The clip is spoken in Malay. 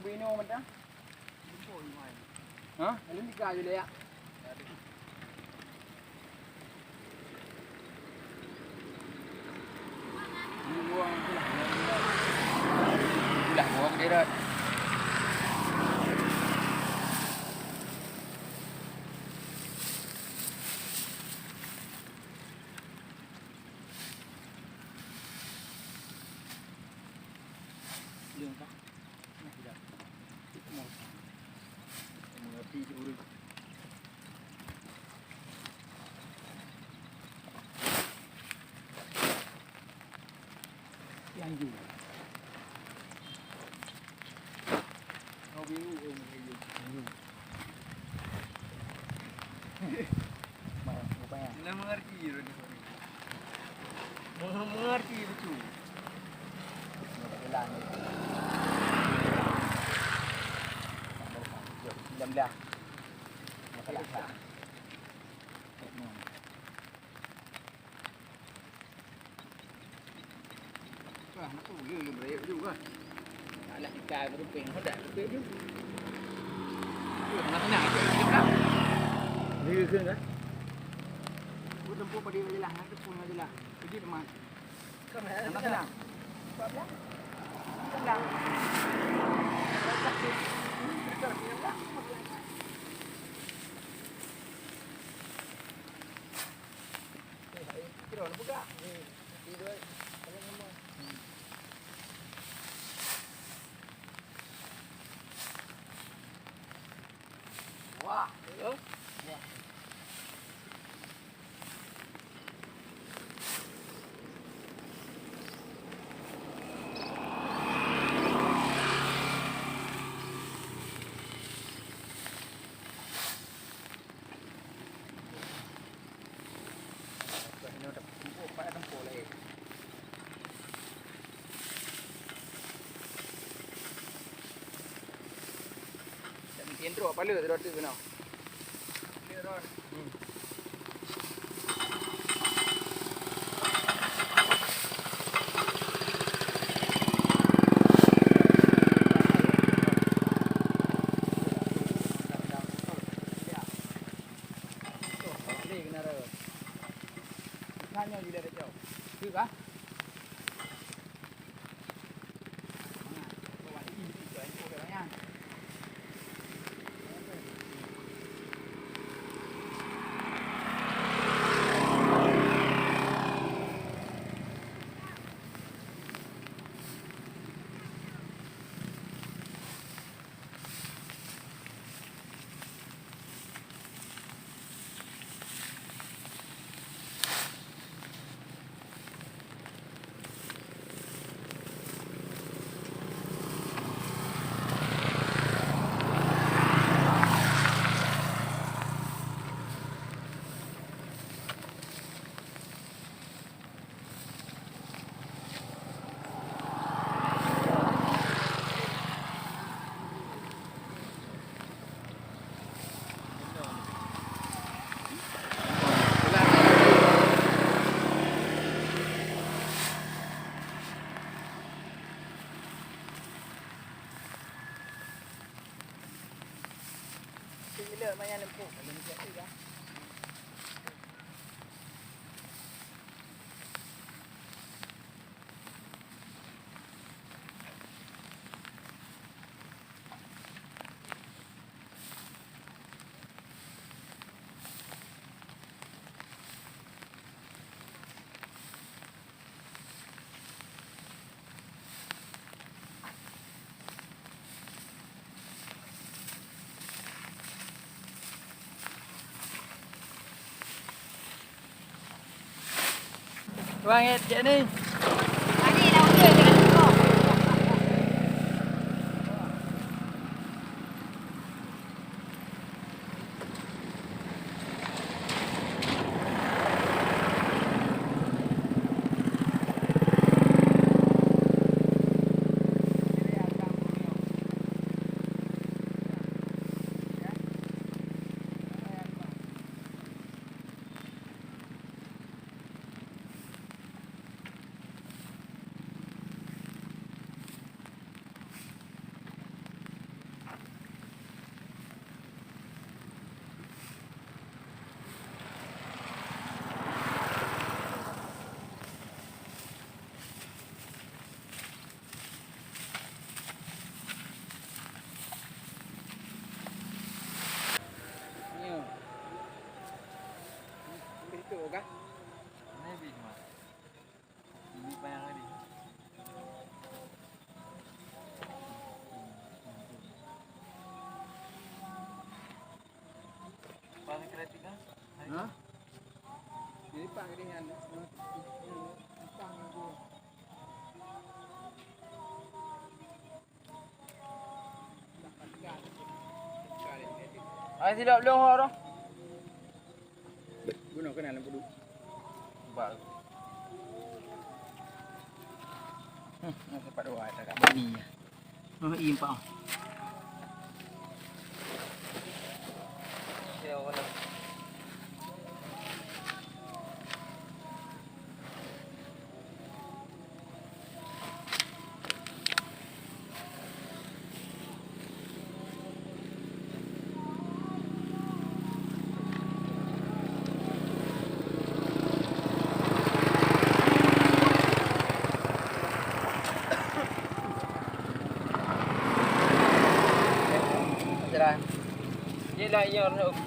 bino macam. Ha? Alam ni kaya le ya. Buang pula. Pula buang dia. Lương tak? Tidak. Itu mau. Mengerti urus. Yang ju. Kau biru biru. Apa ya? Nak mengerti je ni. Mengerti betul. Jalan. Jam dah. Masalah tak. Wah, nak tu dia beraya juga. Anak ikan beruping hendak betul je. Nak senang je kan. Dia ke kan? Aku tempuh pada dia lah, nak tepung aja lah. Pergi teman. Nak senang. Senang. Senang. Kira nak buka. Tidur. Kalau ngomong. Wah, hello. Wah. Intro apa lu tu kena. Clear road. Hanya bila dah jauh. Tu kah? Bila main lempuk, kalau ni tak ada. Vâng, chị đi. Anh đi đâu chơi cái này không? Parang kreatif kan? Ha? Ini pang dengan pang itu. Ay sila long ho ro. Guna ka na lang pudu. Ba. Nasa padua ta ka bani. Oh impa. Siya wala. Jalan. Yelah, iya orang nak